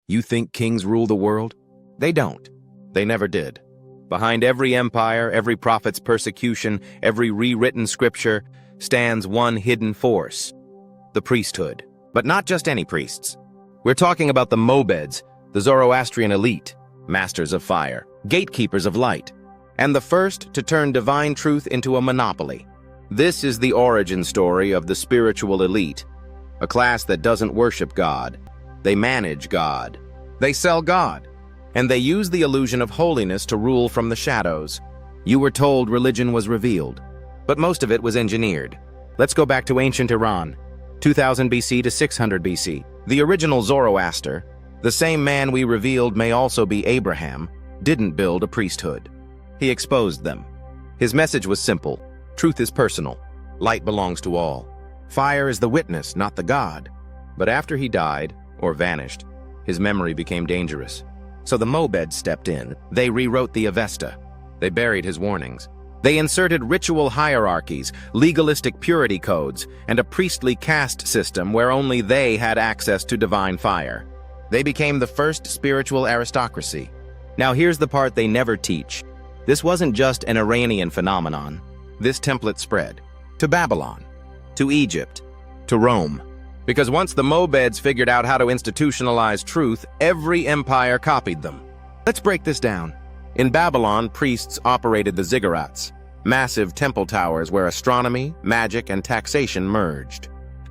You think kings rule the world? They don't. They never did. Behind every empire, every prophet's persecution, every rewritten scripture, stands one hidden force: the priesthood. But not just any priests. We're talking about the mobeds, the Zoroastrian elite, masters of fire, gatekeepers of light, and the first to turn divine truth into a monopoly. This is the origin story of the spiritual elite, a class that doesn't worship God. They manage God. They sell God. And they use the illusion of holiness to rule from the shadows. You were told religion was revealed, but most of it was engineered. Let's go back to ancient Iran, 2000 BC to 600 BC. The original Zoroaster, the same man we revealed may also be Abraham, didn't build a priesthood. He exposed them. His message was simple: truth is personal. Light belongs to all. Fire is the witness, not the god. But after he died, or vanished, his memory became dangerous. So the mobeds stepped in. They rewrote the Avesta. They buried his warnings. They inserted ritual hierarchies, legalistic purity codes, and a priestly caste system where only they had access to divine fire. They became the first spiritual aristocracy. Now here's the part they never teach. This wasn't just an Iranian phenomenon. This template spread to Babylon, to Egypt, to Rome. Because once the mobeds figured out how to institutionalize truth, every empire copied them. Let's break this down. In Babylon, priests operated the ziggurats, massive temple towers where astronomy, magic, and taxation merged.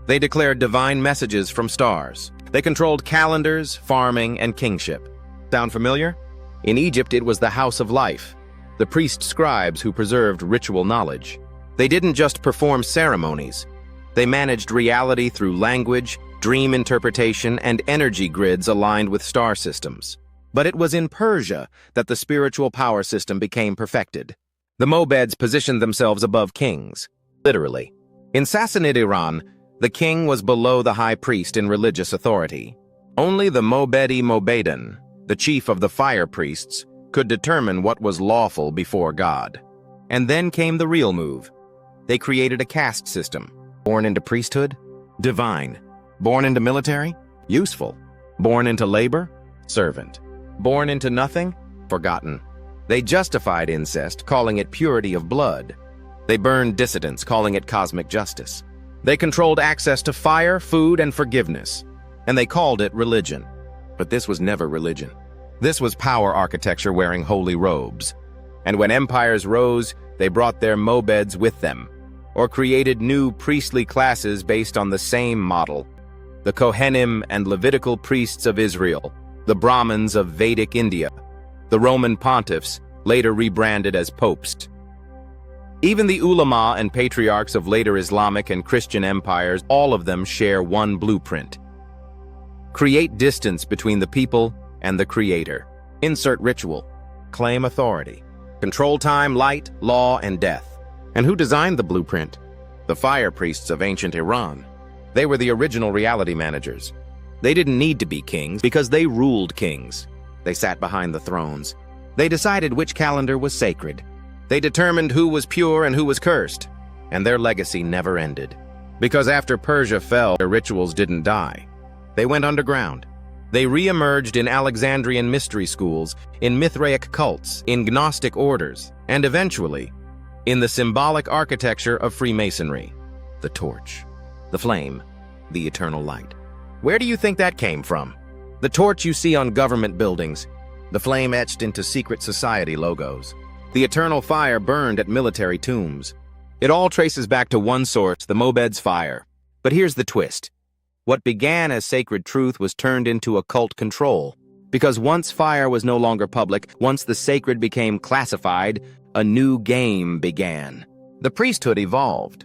They declared divine messages from stars. They controlled calendars, farming, and kingship. Sound familiar? In Egypt, it was the House of Life, the priest scribes who preserved ritual knowledge. They didn't just perform ceremonies. They managed reality through language, dream interpretation, and energy grids aligned with star systems. But it was in Persia that the spiritual power system became perfected. The mobeds positioned themselves above kings, literally. In Sassanid Iran, the king was below the high priest in religious authority. Only the mobedi mobedan, the chief of the fire priests, could determine what was lawful before God. And then came the real move. They created a caste system. Born into priesthood? Divine. Born into military? Useful. Born into labor? Servant. Born into nothing? Forgotten. They justified incest, calling it purity of blood. They burned dissidents, calling it cosmic justice. They controlled access to fire, food, and forgiveness. And they called it religion. But this was never religion. This was power architecture wearing holy robes. And when empires rose, they brought their mobeds with them, or created new priestly classes based on the same model. The Kohanim and Levitical priests of Israel, the Brahmins of Vedic India, the Roman pontiffs, later rebranded as popes. Even the ulama and patriarchs of later Islamic and Christian empires, all of them share one blueprint. Create distance between the people and the creator. Insert ritual. Claim authority. Control time, light, law, and death. And who designed the blueprint? The fire priests of ancient Iran. They were the original reality managers. They didn't need to be kings because they ruled kings. They sat behind the thrones. They decided which calendar was sacred. They determined who was pure and who was cursed. And their legacy never ended. Because after Persia fell, their rituals didn't die. They went underground. They re-emerged in Alexandrian mystery schools, in Mithraic cults, in Gnostic orders, and eventually, in the symbolic architecture of Freemasonry. The torch, the flame, the eternal light. Where do you think that came from? The torch you see on government buildings, the flame etched into secret society logos. The eternal fire burned at military tombs. It all traces back to one source, the mobeds' fire. But here's the twist. What began as sacred truth was turned into occult control. Because once fire was no longer public, once the sacred became classified, a new game began. The priesthood evolved.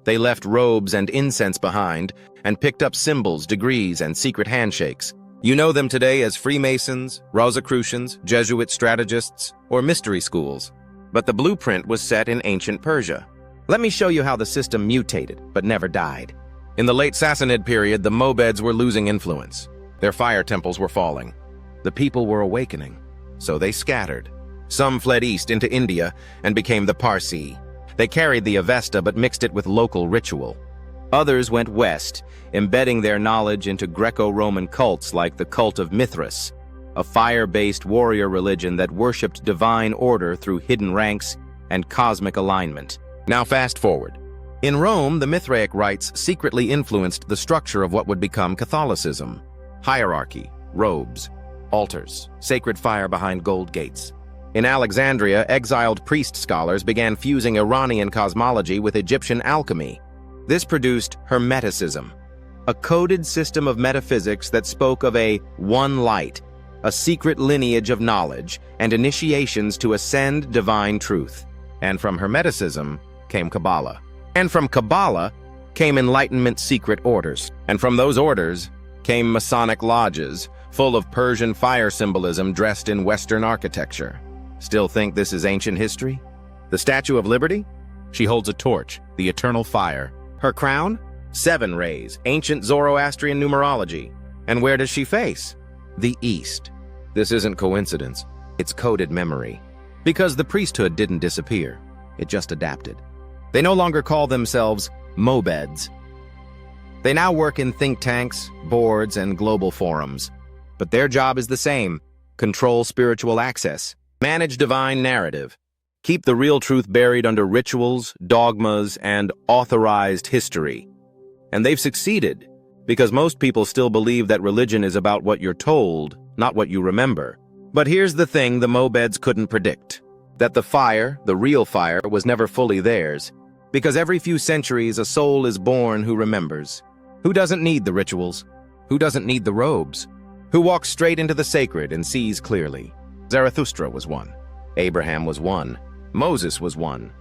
They left robes and incense behind and picked up symbols, degrees, and secret handshakes. You know them today as Freemasons, Rosicrucians, Jesuit strategists, or mystery schools. But the blueprint was set in ancient Persia. Let me show you how the system mutated, but never died. In the late Sassanid period, the mobeds were losing influence. Their fire temples were falling. The people were awakening. So they scattered. Some fled east into India and became the Parsi. They carried the Avesta but mixed it with local ritual. Others went west, embedding their knowledge into Greco-Roman cults like the cult of Mithras, a fire-based warrior religion that worshipped divine order through hidden ranks and cosmic alignment. Now fast forward. In Rome, the Mithraic rites secretly influenced the structure of what would become Catholicism. Hierarchy, robes, altars, sacred fire behind gold gates. In Alexandria, exiled priest scholars began fusing Iranian cosmology with Egyptian alchemy. This produced Hermeticism, a coded system of metaphysics that spoke of a one light, a secret lineage of knowledge, and initiations to ascend divine truth. And from Hermeticism came Kabbalah. And from Kabbalah came Enlightenment secret orders. And from those orders came Masonic lodges, full of Persian fire symbolism dressed in Western architecture. Still think this is ancient history? The Statue of Liberty? She holds a torch, the eternal fire. Her crown? 7 rays, ancient Zoroastrian numerology. And where does she face? The East. This isn't coincidence. It's coded memory. Because the priesthood didn't disappear. It just adapted. They no longer call themselves mobeds. They now work in think tanks, boards, and global forums. But their job is the same: control spiritual access, manage divine narrative, keep the real truth buried under rituals, dogmas, and authorized history. And they've succeeded, because most people still believe that religion is about what you're told, not what you remember. But here's the thing the mobeds couldn't predict: that the fire, the real fire, was never fully theirs. Because every few centuries a soul is born who remembers. Who doesn't need the rituals? Who doesn't need the robes? Who walks straight into the sacred and sees clearly? Zarathustra was one. Abraham was one. Moses was one.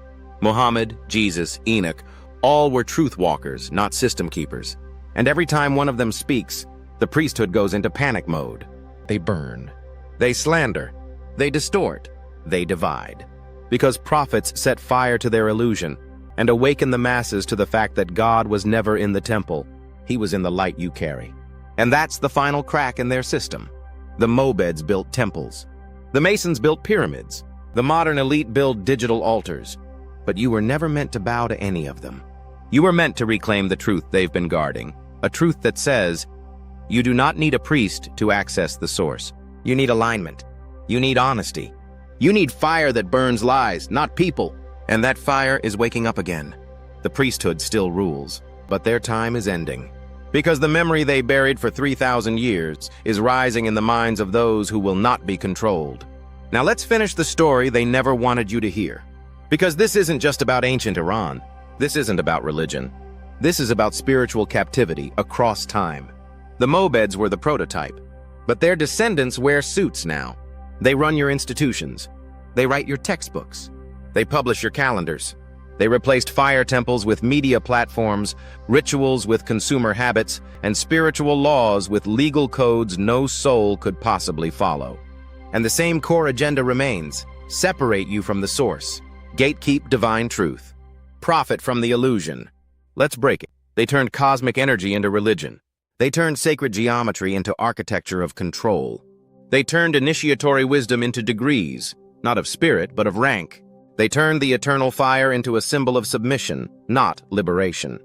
Muhammad, Jesus, Enoch, all were truth walkers, not system keepers. And every time one of them speaks, the priesthood goes into panic mode. They burn. They slander. They distort. They divide. Because prophets set fire to their illusion and awaken the masses to the fact that God was never in the temple. He was in the light you carry. And that's the final crack in their system. The mobeds built temples. The Masons built pyramids. The modern elite build digital altars. But you were never meant to bow to any of them. You were meant to reclaim the truth they've been guarding. A truth that says, you do not need a priest to access the source. You need alignment. You need honesty. You need fire that burns lies, not people. And that fire is waking up again. The priesthood still rules, but their time is ending. Because the memory they buried for 3,000 years is rising in the minds of those who will not be controlled. Now let's finish the story they never wanted you to hear. Because this isn't just about ancient Iran. This isn't about religion. This is about spiritual captivity across time. The mobeds were the prototype, but their descendants wear suits now. They run your institutions. They write your textbooks. They publish your calendars. They replaced fire temples with media platforms, rituals with consumer habits, and spiritual laws with legal codes no soul could possibly follow. And the same core agenda remains: separate you from the source, gatekeep divine truth, profit from the illusion. Let's break it. They turned cosmic energy into religion. They turned sacred geometry into architecture of control. They turned initiatory wisdom into degrees, not of spirit, but of rank. They turned the eternal fire into a symbol of submission, not liberation.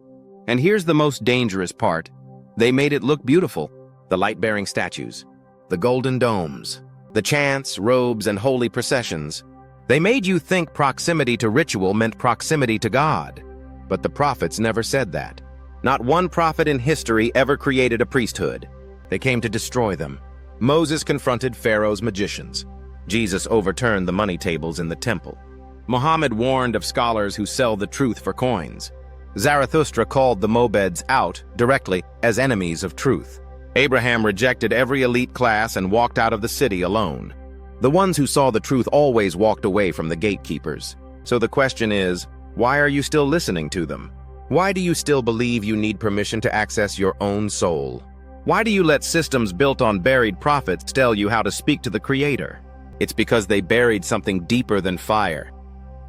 And here's the most dangerous part. They made it look beautiful. The light-bearing statues, the golden domes, the chants, robes, and holy processions. They made you think proximity to ritual meant proximity to God. But the prophets never said that. Not one prophet in history ever created a priesthood. They came to destroy them. Moses confronted Pharaoh's magicians. Jesus overturned the money tables in the temple. Muhammad warned of scholars who sell the truth for coins. Zarathustra called the mobeds out directly as enemies of truth. Abraham rejected every elite class and walked out of the city alone. The ones who saw the truth always walked away from the gatekeepers. So the question is, why are you still listening to them? Why do you still believe you need permission to access your own soul? Why do you let systems built on buried prophets tell you how to speak to the Creator? It's because they buried something deeper than fire.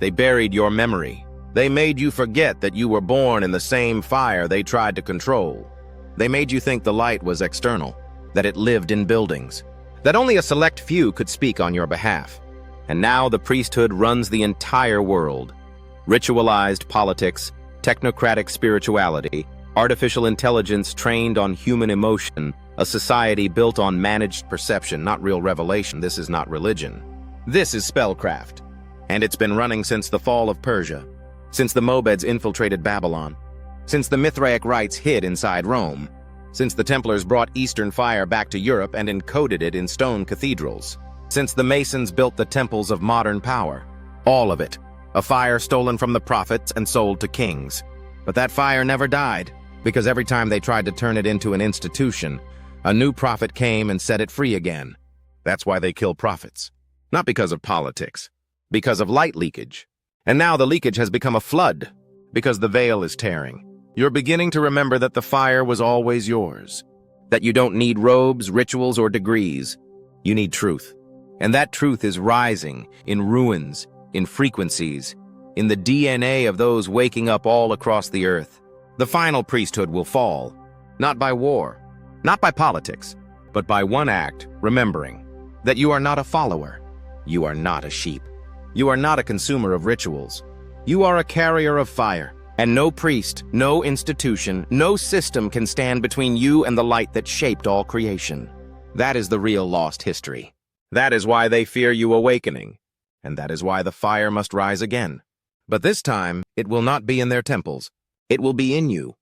They buried your memory. They made you forget that you were born in the same fire they tried to control. They made you think the light was external, that it lived in buildings, that only a select few could speak on your behalf. And now the priesthood runs the entire world. Ritualized politics, technocratic spirituality, Artificial intelligence trained on human emotion, a society built on managed perception, not real revelation. This is not religion. This is spellcraft. And it's been running since the fall of Persia, since the mobeds infiltrated Babylon, since the Mithraic rites hid inside Rome, since the Templars brought Eastern fire back to Europe and encoded it in stone cathedrals, since the Masons built the temples of modern power. All of it, a fire stolen from the prophets and sold to kings. But that fire never died, because every time they tried to turn it into an institution, a new prophet came and set it free again. That's why they kill prophets. Not because of politics, because of light leakage. And now the leakage has become a flood, because the veil is tearing. You're beginning to remember that the fire was always yours, that you don't need robes, rituals, or degrees. You need truth. And that truth is rising in ruins, in frequencies, in the DNA of those waking up all across the earth. The final priesthood will fall, not by war, not by politics, but by one act, remembering that you are not a follower. You are not a sheep. You are not a consumer of rituals. You are a carrier of fire. And no priest, no institution, no system can stand between you and the light that shaped all creation. That is the real lost history. That is why they fear you awakening. And that is why the fire must rise again. But this time, it will not be in their temples. It will be in you.